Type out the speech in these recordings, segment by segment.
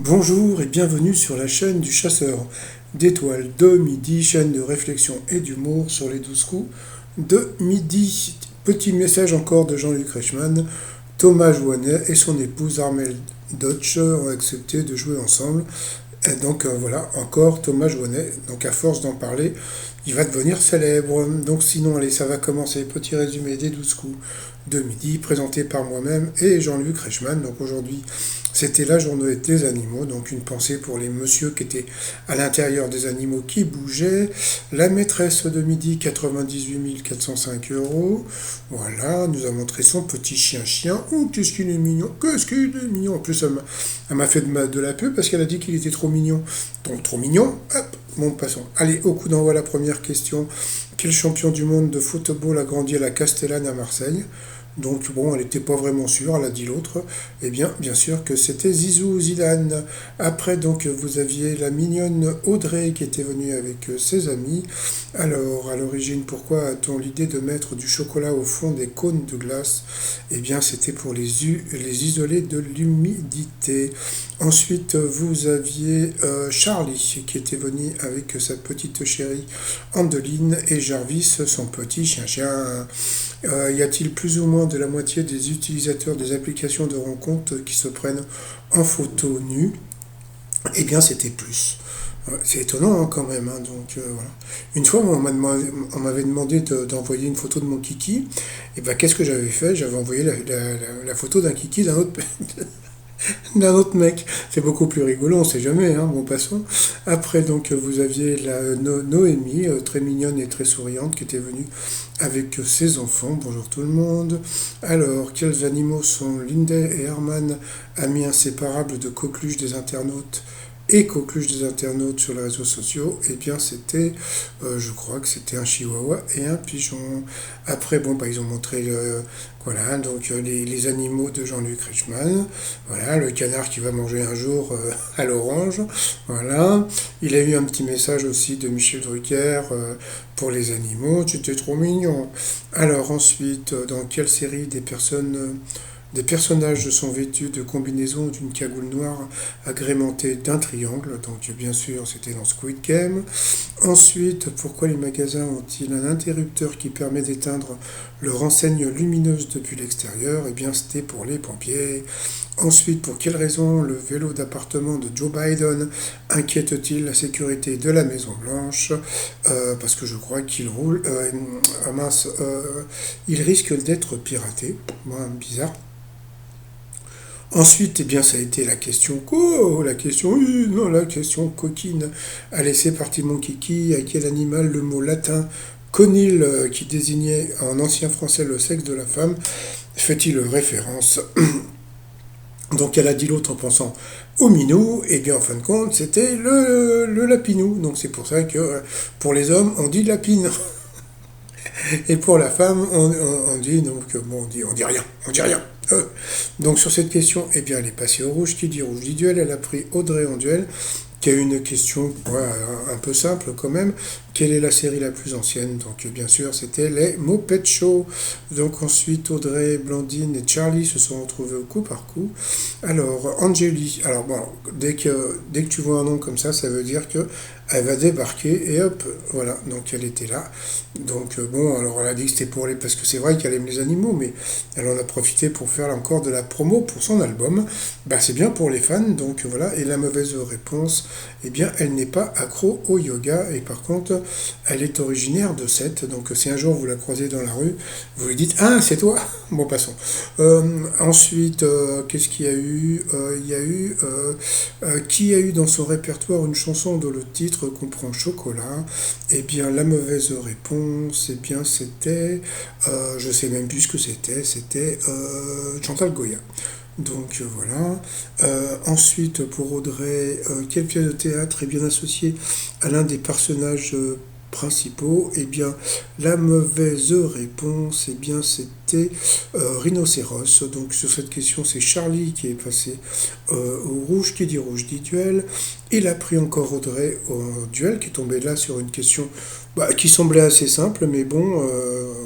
Bonjour et bienvenue sur la chaîne du chasseur d'étoiles de midi, chaîne de réflexion et d'humour sur les 12 coups de midi. Petit message encore de Jean-Luc Reichmann. Thomas Joannet et son épouse Armelle Dodge ont accepté de jouer ensemble. Et donc voilà, encore Thomas Joannet. Donc à force d'en parler, il va devenir célèbre. Donc sinon, allez, ça va commencer. Petit résumé des 12 coups de midi, présenté par moi-même et Jean-Luc Reichmann. Donc aujourd'hui, c'était la journée des animaux, donc une pensée pour les messieurs qui étaient à l'intérieur des animaux qui bougeaient. La maîtresse de midi, 98 405 euros. Voilà, nous a montré son petit chien-chien. Oh, qu'est-ce qu'il est mignon, qu'est-ce qu'il est mignon. En plus, elle m'a fait de la pub parce qu'elle a dit qu'il était trop mignon. Donc, trop mignon, hop, bon, passons. Allez, au coup d'envoi, la première question. Quel champion du monde de football a grandi à la Castellane à Marseille? Donc bon, elle n'était pas vraiment sûre, elle a dit l'autre. Eh bien sûr que c'était Zizou Zidane. Après, donc, vous aviez la mignonne Audrey qui était venue avec ses amis. Alors, à l'origine, pourquoi a-t-on l'idée de mettre du chocolat au fond des cônes de glace? Eh bien, c'était pour les isoler de l'humidité. Ensuite, vous aviez Charlie qui était venu avec sa petite chérie Andeline et Jarvis, son petit chien-chien. Y a-t-il plus ou moins de la moitié des utilisateurs des applications de rencontres qui se prennent en photo nue? Eh bien, c'était plus. Ouais, c'est étonnant quand même, hein, donc voilà. Une fois, on m'avait demandé d'envoyer une photo de mon kiki. Et ben, qu'est-ce que j'avais fait? J'avais envoyé la photo d'un kiki d'un autre mec. C'est beaucoup plus rigolo, on sait jamais, hein, bon passons. Après, donc, vous aviez Noémie, très mignonne et très souriante, qui était venue avec ses enfants. Bonjour tout le monde. Alors, quels animaux sont Lindsay et Herman, amis inséparables de Coqueluche des internautes et Coqueluche des internautes sur les réseaux sociaux? Eh bien, c'était, je crois que c'était un chihuahua et un pigeon. Après, bon, bah, ils ont montré voilà, donc les animaux de Jean-Luc Reichmann. Voilà, le canard qui va manger un jour à l'orange. Voilà. Il a eu un petit message aussi de Michel Drucker pour les animaux. C'était trop mignon. Alors ensuite, dans quelle série des personnages sont vêtus de combinaisons d'une cagoule noire agrémentée d'un triangle? Donc bien sûr, c'était dans Squid Game. Ensuite, pourquoi les magasins ont-ils un interrupteur qui permet d'éteindre leur enseigne lumineuse depuis l'extérieur? Eh bien, c'était pour les pompiers. Ensuite, pour quelle raison le vélo d'appartement de Joe Biden inquiète-t-il la sécurité de la Maison Blanche? Parce que je crois qu'il roule. Mince, il risque d'être piraté. Bon, bizarre. Ensuite, eh bien, ça a été la question la question, non, la question coquine. Allez, c'est parti, mon kiki. À quel animal le mot latin conil, qui désignait en ancien français le sexe de la femme, fait-il référence? Donc elle a dit l'autre en pensant au minou, et bien en fin de compte c'était le lapinou. Donc c'est pour ça que pour les hommes on dit lapine, et pour la femme on dit donc bon on dit rien, on dit rien. Donc sur cette question, eh bien elle est passée au rouge. Qui dit rouge dit duel. Elle a pris Audrey en duel, qui a eu une question un peu simple quand même. Quelle est la série la plus ancienne? Donc bien sûr c'était les Muppet Show. Donc ensuite Audrey, Blandine et Charlie se sont retrouvés au coup par coup. Alors Angélie, alors bon, dès que tu vois un nom comme ça veut dire que elle va débarquer et hop, voilà, donc elle était là. Donc bon, alors elle a dit que c'était pour les... Parce que c'est vrai qu'elle aime les animaux, mais elle en a profité pour faire encore de la promo pour son album. Bah c'est bien pour les fans, donc voilà. Et la mauvaise réponse, eh bien elle n'est pas accro au yoga, et par contre elle est originaire de Sète. Donc si un jour vous la croisez dans la rue, vous lui dites ah c'est toi. Bon passons. Ensuite qu'est-ce qu'il y a eu? Il y a eu qui a eu dans son répertoire une chanson dont le titre comprend chocolat? Eh bien la mauvaise réponse, eh bien c'était je sais même plus ce que c'était Chantal Goya. Donc voilà. Ensuite, pour Audrey, quelle pièce de théâtre est bien associée à l'un des personnages principaux? Eh bien, la mauvaise réponse, eh bien, c'était Rhinocéros. Donc sur cette question, c'est Charlie qui est passé au rouge. Qui dit rouge dit duel. Il a pris encore Audrey au duel, qui est tombé là sur une question qui semblait assez simple, mais bon,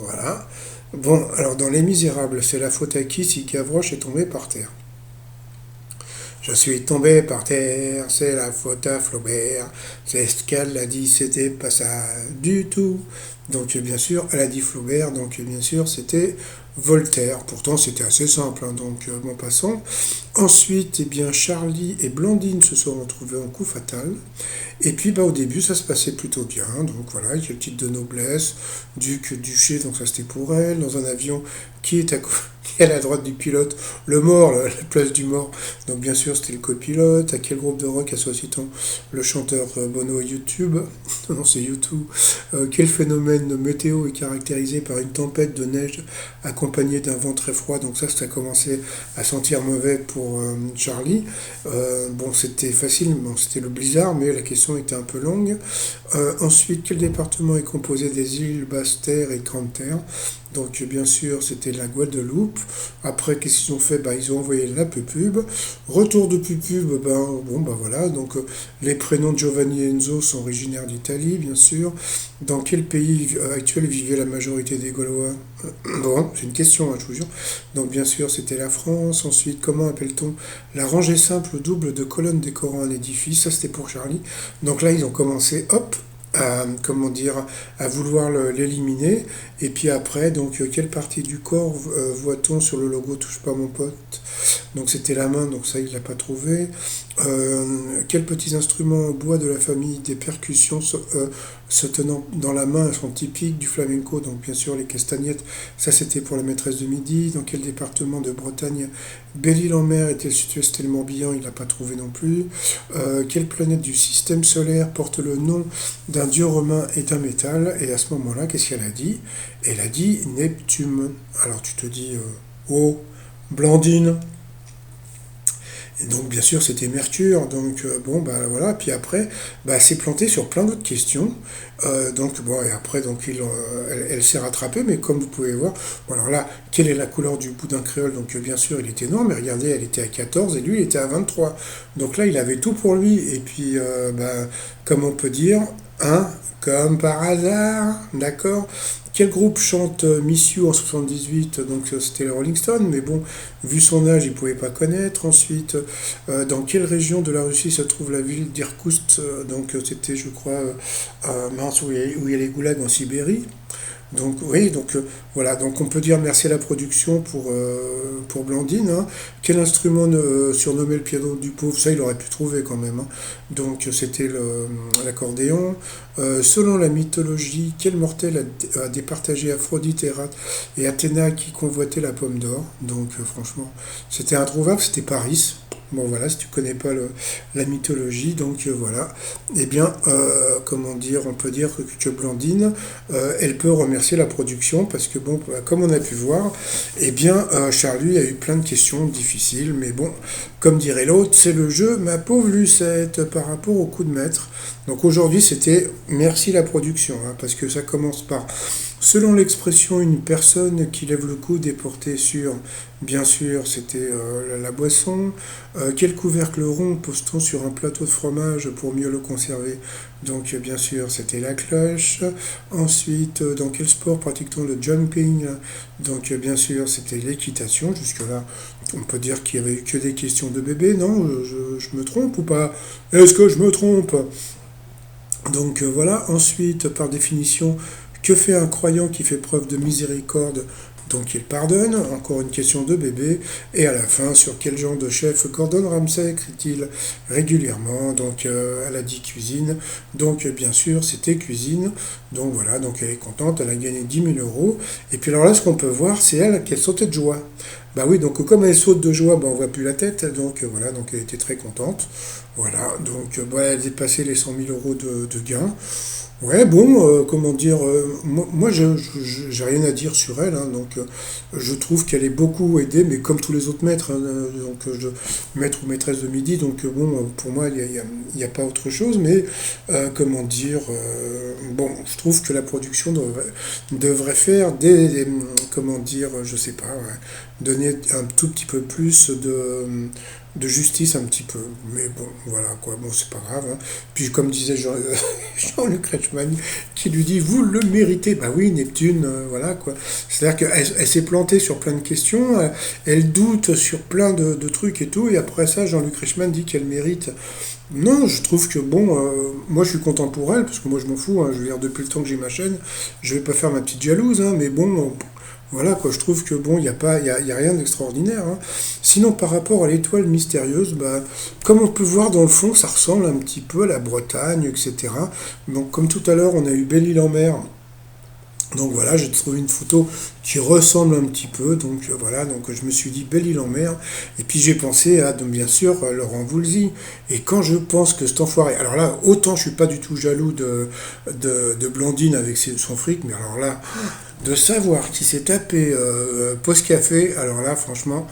voilà. Bon, alors dans Les Misérables, c'est la faute à qui si Gavroche est tombé par terre? Je suis tombé par terre, c'est la faute à Flaubert. C'est ce qu'elle a dit, c'était pas ça du tout. Donc bien sûr, elle a dit Flaubert, donc bien sûr, c'était Voltaire. Pourtant, c'était assez simple, hein, donc bon, passons. Ensuite, eh bien, Charlie et Blandine se sont retrouvés en coup fatal. Et puis bah, au début ça se passait plutôt bien, donc voilà, il y a le titre de noblesse, duc, duché, donc ça c'était pour elle, dans un avion qui est qui est à la droite du pilote, le mort, la place du mort, donc bien sûr c'était le copilote, à quel groupe de rock associe-t-on le chanteur Bono à YouTube, non c'est YouTube, quel phénomène météo est caractérisé par une tempête de neige accompagnée d'un vent très froid, donc ça a commencé à sentir mauvais pour Charlie, bon c'était facile, bon, c'était le blizzard, mais la question était un peu longue. Ensuite, quel département est composé des îles Basse-Terre et Grande-Terre? Donc, bien sûr, c'était la Guadeloupe. Après, qu'est-ce qu'ils ont fait? Bah, ils ont envoyé la Pupub. Retour de Pupub, ben, bon, bah voilà. Donc, les prénoms de Giovanni et Enzo sont originaires d'Italie, bien sûr. Dans quel pays actuel vivait la majorité des Gaulois? Bon, c'est une question, hein, je vous jure. Donc, bien sûr, c'était la France. Ensuite, comment appelle-t-on la rangée simple ou double de colonnes décorant un édifice? Ça, c'était pour Charlie. Donc là, ils ont commencé, hop, à, comment dire, à vouloir l'éliminer. Et puis après, donc, quelle partie du corps voit-on sur le logo Touche pas mon pote? Donc c'était la main, donc ça, il l'a pas trouvé. Quels petits instruments en bois de la famille des percussions se tenant dans la main sont typiques du flamenco? Donc bien sûr les castagnettes, ça c'était pour la maîtresse de midi. Dans quel département de Bretagne Belle-Île-en-Mer est-elle située? C'était le Morbihan, il l'a pas trouvé non plus. Quelle planète du système solaire porte le nom d'un dieu romain et d'un métal? Et à ce moment-là, qu'est-ce qu'elle a dit? Elle a dit Neptune. Alors tu te dis, oh, Blandine. Et donc bien sûr c'était Mercure, donc bon bah voilà, puis après bah, elle s'est plantée sur plein d'autres questions, donc bon et après donc elle s'est rattrapée, mais comme vous pouvez voir, bon alors là, quelle est la couleur du boudin créole? Donc bien sûr il était noir, mais regardez elle était à 14 et lui il était à 23, donc là il avait tout pour lui, et puis bah, comme on peut dire, hein, comme par hasard, d'accord. Quel groupe chante Miss You en 78? Donc c'était les Rolling Stones, mais bon, vu son âge, il ne pouvait pas connaître. Ensuite, dans quelle région de la Russie se trouve la ville d'Irkoutsk? Donc c'était, je crois, mince, où il y a les goulags en Sibérie. Donc oui, donc voilà, donc on peut dire merci à la production pour Blandine, hein. Quel instrument surnommé le piano du pauvre? Ça il aurait pu trouver quand même, hein. Donc c'était l'accordéon. Selon la mythologie, quel mortel a départagé Aphrodite et Athéna qui convoitait la pomme d'or? Donc franchement, c'était introuvable, c'était Paris. Bon voilà, si tu connais pas la mythologie, donc voilà. Eh bien, comment dire, on peut dire que Blandine, elle peut remercier la production parce que bon, comme on a pu voir, eh bien, Charlie a eu plein de questions difficiles, mais bon, comme dirait l'autre, c'est le jeu, ma pauvre Lucette, par rapport au coup de maître. Donc aujourd'hui, c'était merci la production, hein, parce que ça commence par selon l'expression, une personne qui lève le coude est portée sur, bien sûr, c'était la boisson. Quel couvercle rond pose-t-on sur un plateau de fromage pour mieux le conserver? Donc, bien sûr, c'était la cloche. Ensuite, dans quel sport pratique-t-on le jumping? Donc, bien sûr, c'était l'équitation. Jusque-là, on peut dire qu'il n'y avait eu que des questions de bébé, non? Je me trompe ou pas? Est-ce que je me trompe? Donc voilà, ensuite, par définition, que fait un croyant qui fait preuve de miséricorde? Donc il pardonne, encore une question de bébé, et à la fin, sur quel genre de chef Gordon Ramsay écrit-il régulièrement? Donc elle a dit cuisine, donc bien sûr c'était cuisine, donc voilà, donc elle est contente, elle a gagné 10 000 euros, et puis alors là ce qu'on peut voir c'est elle qu'elle sautait de joie. Bah oui, donc comme elle saute de joie, bah, on voit plus la tête, donc voilà, donc elle était très contente, voilà, donc bah, elle a dépassé les 100 000 euros de gains. Ouais, bon, comment dire, moi j'ai rien à dire sur elle, hein, donc je trouve qu'elle est beaucoup aidée, mais comme tous les autres maîtres, hein, donc maître ou maîtresse de midi, donc bon, pour moi il y a pas autre chose, mais comment dire, bon, je trouve que la production devrait faire comment dire, je sais pas, ouais, donner un tout petit peu plus de justice un petit peu. Mais bon, voilà quoi, bon c'est pas grave, hein. Puis comme disait Jean-Luc Reichmann, qui lui dit vous le méritez, bah oui Neptune, voilà quoi. C'est-à-dire qu'elle s'est plantée sur plein de questions, elle doute sur plein de trucs et tout, et après ça Jean-Luc Reichmann dit qu'elle mérite. Non, je trouve que bon, moi je suis content pour elle, parce que moi je m'en fous, hein, je veux dire, depuis le temps que j'ai ma chaîne, je vais pas faire ma petite jalouse, hein, mais bon, voilà quoi, je trouve que bon, il n'y a pas, y a rien d'extraordinaire, hein. Sinon, par rapport à l'étoile mystérieuse, bah, comme on peut voir dans le fond, ça ressemble un petit peu à la Bretagne, etc. Donc, comme tout à l'heure, on a eu Belle-Île-en-Mer, donc voilà, j'ai trouvé une photo qui ressemble un petit peu, donc voilà, donc je me suis dit Belle-Île-en-Mer, et puis j'ai pensé à, donc bien sûr, Laurent Voulzy, et quand je pense que cet enfoiré, alors là, autant je suis pas du tout jaloux de Blondine avec son fric, mais alors là, de savoir qu'il s'est tapé Post Café, alors là, franchement,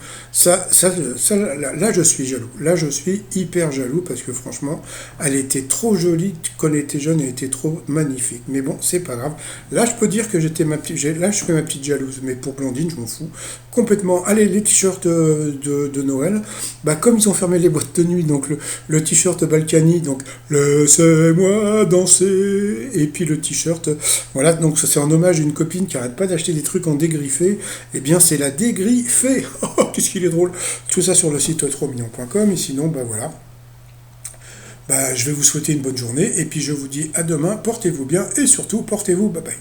là, je suis jaloux. Là, je suis hyper jaloux parce que franchement, elle était trop jolie quand elle était jeune, elle était trop magnifique. Mais bon, c'est pas grave. Là, je peux dire que là, je fais ma petite jalouse. Mais pour Blondine, je m'en fous complètement. Allez, les t-shirts de Noël, bah, comme ils ont fermé les boîtes de nuit, donc le t-shirt Balkany, donc laissez-moi danser, et puis le t-shirt, voilà, donc ça c'est en hommage à une copine qui arrête pas d'acheter des trucs en dégriffé, et bien c'est la dégriffée. Oh, qu'est-ce qu'il est drôle. Tout ça sur le site 3millions.com, et sinon, bah voilà. Bah, je vais vous souhaiter une bonne journée, et puis je vous dis à demain, portez-vous bien, et surtout, portez-vous, bye bye.